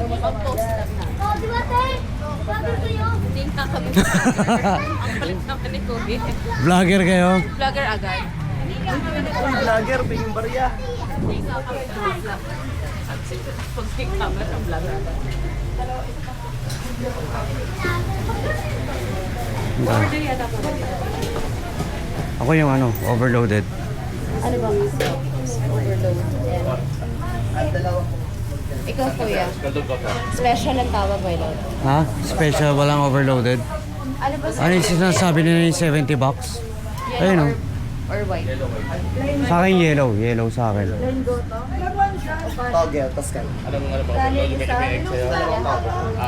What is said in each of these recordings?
Pag-post lang na. Hindi na kami vlogger. Ang palit naman ni Kobe. Vlogger kayo? Vlogger agad. Vlogger, pingin barya. Hindi nga kami vlog. Pag may camera, vlogger agad. Order yata po. Ako yung ano, overloaded. Ano ba? Overload. Ikaw kuya. Special ang tawag by load. Ha? Special, walang overloaded. Ano ba Ano yung sinasabi nila yung 70 bucks? Ayun o. Or white? Sa akin yellow. Yellow sa akin. Togel, tas ka.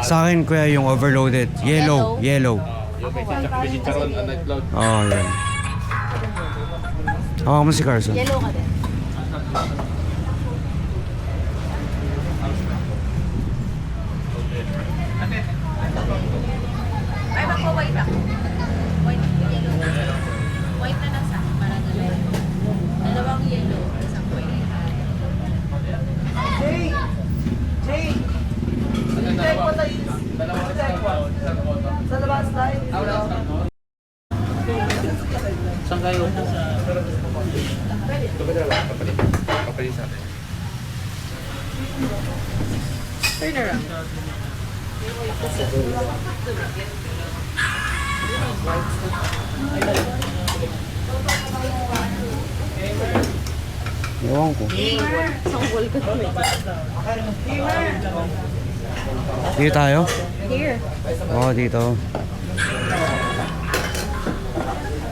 Sa akin kuya yung overloaded. Yellow. Yellow. Oh, yan. Hawakan mo si Carson. Yellow ka din. Ay, magpa-white ako. White, yellow. White na nasa akin para dalawa. Dalawang yellow, isang white. Jay! Jay! Check mo tayo. Check mo. Sa labas tayo. Saan kayo? Ito ba dalawa? Papalit sa atin. Turn around. Ewan ko. Isang wall ka to. Dito tayo? Here. Oo, dito.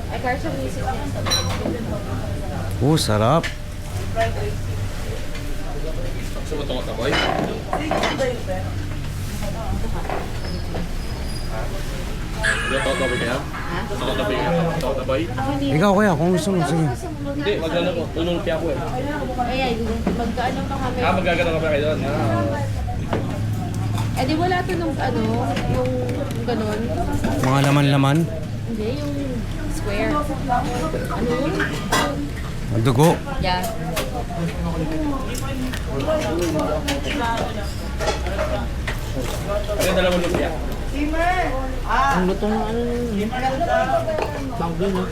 Ay, Carson, music niya. Sarap. Gusto mo ito ka taboy? Ito taboy kaya? Ito taboy kaya? Ito taboy? Ako hindi. Ikaw kuya, kung gusto mo, sige. Hindi, magkano ko. Tunong kaya ako eh. Ay, magkaano pa kami. Magkano ka pa kayo doon? Eh, di wala to nung ano, yung ganun. Mga laman-laman. Hindi, yung square. Ano yun? Dugo. Yeah. Ano yung dalawang lumpia? Ang luto ng ano yun? Banggo no?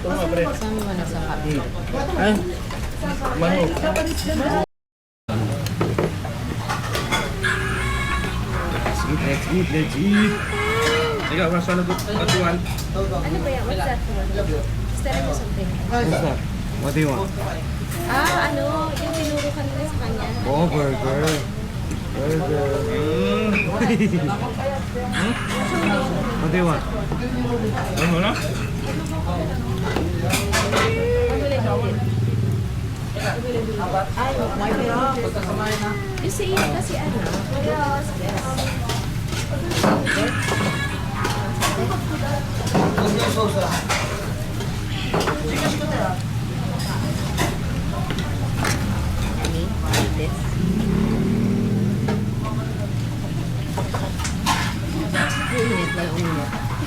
Saan mo na sa kape? Ay, Manok. let's eat. Ikaw, nasa lagot. Katuan. Ano ba yan? What's that one? Is that or something? What's that? What do you want? Ano? Yung tinuro kanina sa kanya. Oh, burger. Burger. What do you want? Ano na? Ay, why not? Yung sa iyo kasi ano? Yes,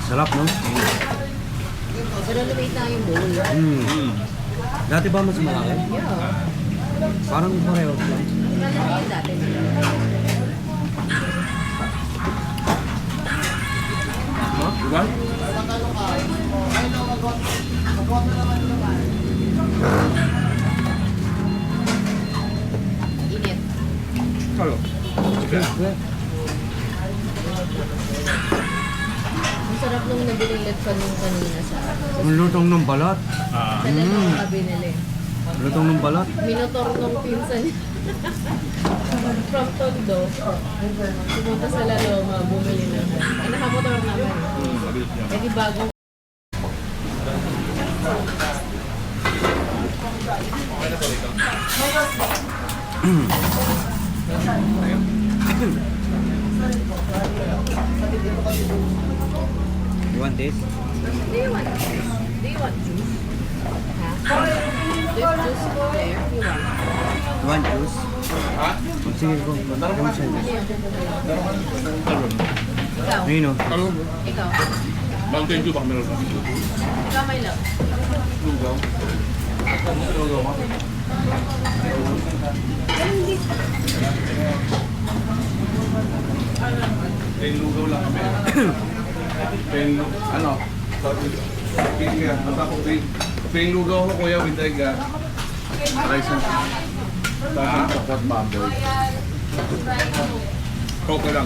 Sarap, no? Pero lumit na yung bowl. Dati ba mas malaki? Yeah. Parang pareho. Malaki yung dati. Diba? Init. Kalo. Ang sarap nung nabiling letson nung kanina sa Ang lutong ng balat. sa dalawang kabinili. Lutong ng balat. Minotor nung pinsan niya. From Tondo. Pumunta sa Laloma, bumili na. Ay, nakamotor naman. Eh, di bagong You want this? Do you want juice? Do you want juice? Ha? There's juice there. You want? You want juice? Ha? Sige ko. Ano siya? Ikaw? Ayun o. Kalo. Ikaw? Bang tenju baka meron pa. Ikaw, my love? Lugaw. Lugaw. Ano hindi? Plain lugaw lang kami. Plain, ano? Kaya, plain lugaw ko kuya with egg. Rice and kapot baboy. Coke lang.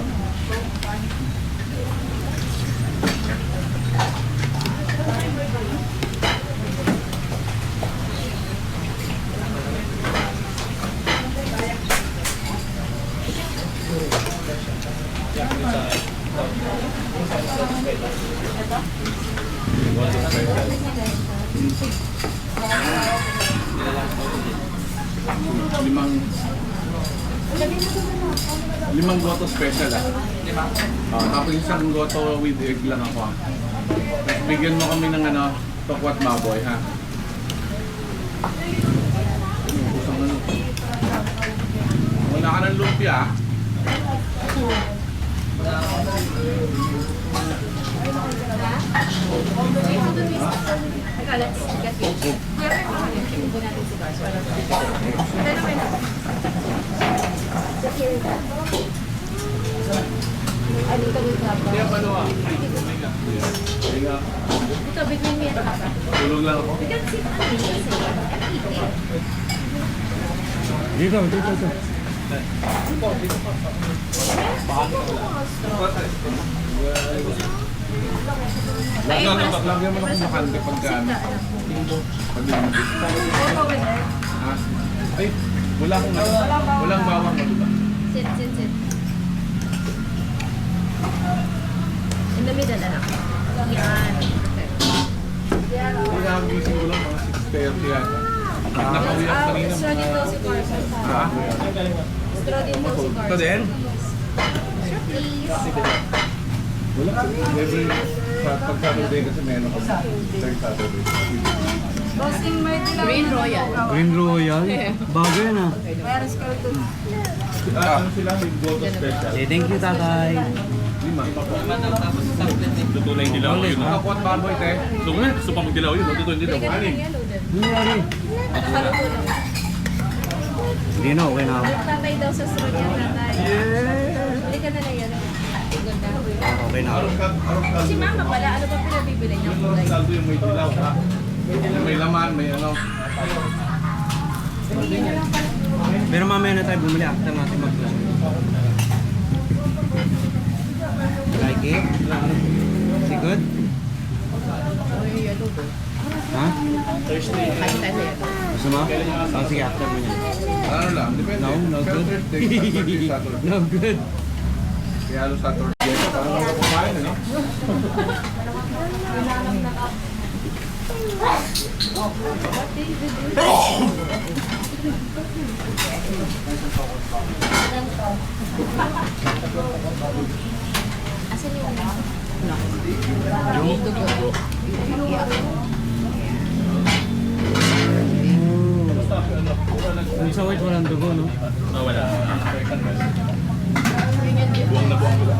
Limang goto special ah. Tapos isang goto with egg lang ako ah. Tapos bigyan mo kami ng ano, tokwat baboy ha. Wala ka ng lumpia ah. Teka, let's get you. Ibo natin si Garso. Ano ito with love? Kaya pa ah. Ito, between me and Papa. Tulog lang ako. We can sit on this and eat it. Dito. Lagyan mo na kung makante pagkaan. Ha? Ay, wala akong walang bawang mo diba? Sit. In the middle, anak. Yan. Perfect. Wala akong gising ko lang mga 6:30 yata. Nakawiyak kanina Straw din daw si Garso. Ha? Straw din daw si Garso. Ito din? Straw, please. Wala ka. Every pag-Saturday kasi meron ako. Third Saturday. Green Royal. Green Royal. Bago yan ah. Ano sila? May goto special. Thank you, tatay. 5. Totoo lang yung dilaw yun. Nakakuat baboy te. So nga, gusto pa mag-dilaw yun. Totoo yung dilaw. Bigyan Ano ng yellow din. Nangyari. Nakaluto lang. Hindi na, okay na ako. Tatay daw sa straw niya, tatay. Hindi ka na yan. Good na. Okay na ako. Si mama pala, ano ba pinabibili niya? Yung saldo yung may dilaw ha. May laman, may ano. Pero mamaya na tayo bumili after natin mag-close. Like it? Is it good? Ha? Kain tayo sa yellow. Gusto mo? Oh, sige, after mo yan. Ano lang, depende. No Pero good. Thursday, Saturday. No good. Kaya ano Saturday. Parang ako kumain, ano? Asan yung yung dugo? Kung sa white walang dugo, no? Wala. Buwang na buwang nila.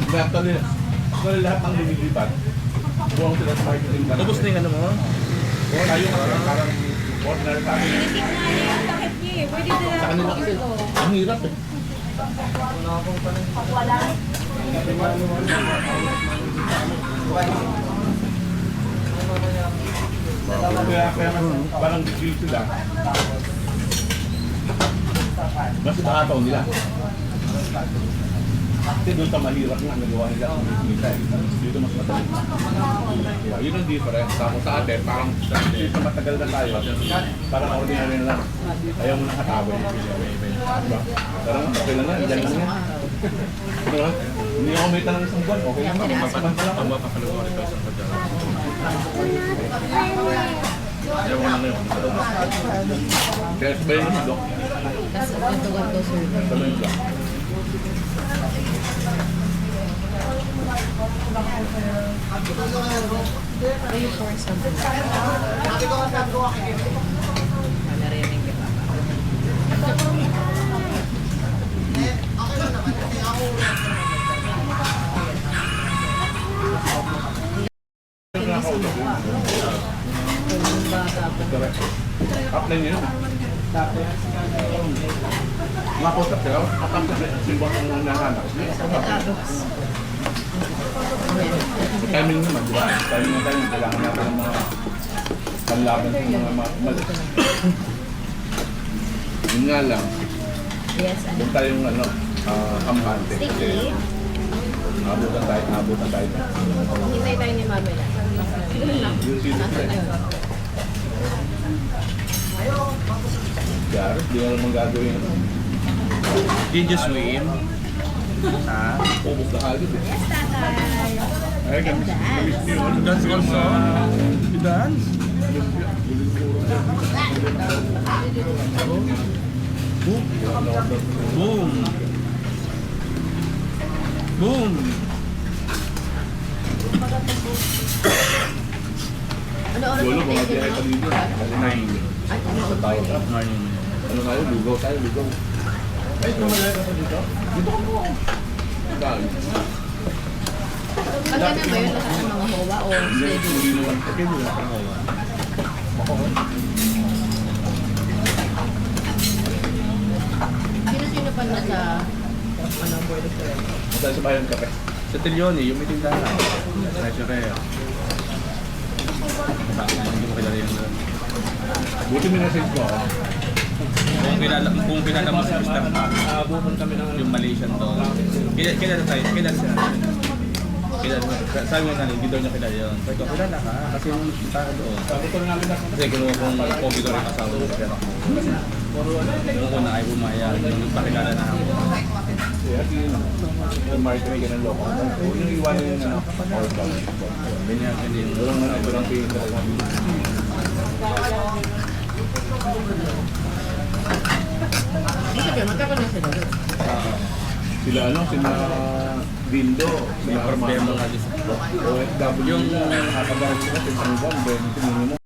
Actually, lahat ng lumilipat, buwang sila sa marketing. Tapos na yung ano mo? Tayo kasi parang ordinary sa akin. Tinitik nga niya yung takip niya eh. Pwede na Sa kanila kasi, ang hirap eh. Kaya parang bigil sila. Mas nakataw nila. Kasi doon sa mahirap nga nagawa nila ang kumita eh. Dito mas matagal. Diba? Yun ang difference. Tapos sa atin, parang dito matagal na tayo. Parang ordinary na lang. Ayaw mo nang hatawin. Diba? Parang okay lang na, dyan lang yan. Diba? Hindi ako kumita ng isang buwan. Okay lang na. Ang mapapalawa rin tayo sa pagdala. Ayaw mo lang yun. Kaya sabayin naman, Dok. Tapos ganto-ganto sir. Sabayin lang. Are you for something? Narinig ka pa. Upline yun. Mga kusap sila, kapag simbang ang nahanap. Timing naman, di ba? Timing na tayo, kailangan natin ng mga panlaban sa mga mali. Yun nga lang, Yes, ano? doon tayong kampante. Sticky. Abutan tayo. Hintay tayo ni Mabel. Siguro lang. Yung sino Nasa tayo. na. Garot, di mo naman gagawin. Did you swim? Ha? Ubus na kagad eh. Yes, tatay. Ay, gamis niyo. Dance also? You dance? Boom! Boom! Ano oras Lolo, ang mga pwede biyahe mo? pa dito. Nine. Ay, ano Sa tao ka. Morning. Ano tayo? Lugaw tayo, lugaw. Ay, tumalaya ka pa dito? Dito ka po. Dahil. Magkano ba yun lahat ng mga hoa o schedule? Hindi naman. Okay, hindi na ako. Sino-sino pa na sa board of directors? Tayo sa bayan kape. Sa Tilioni, yung may tindahan. Treasurer. Hindi mo kilala yun doon. Buti may message ko. Kung kilala mo si Mr. Park, Abutan kami ng yung Malaysian to. Kilala tayo, kilala siya. Kilala mo. Sabi nga namin, hindi daw niya kilala yun. Sabi ko, kilala ka, kasi yung tao doon. Sabi ko na namin na Kasi kinuha kong COVID rin asawa ng pera ko. Yung una ay bumayag, yung nagpakilala na ako. kaya yung market may ganun loko. Huwag yung iwanan yung organ. Ganyan, ganyan. Walang na ito lang paying talaga. Sige, magkano na sila doon? Sila sila Dindo, May sila problema Armando. nga din sa OFW yung nakakagalit sila sa isang buwan, 20 minimum.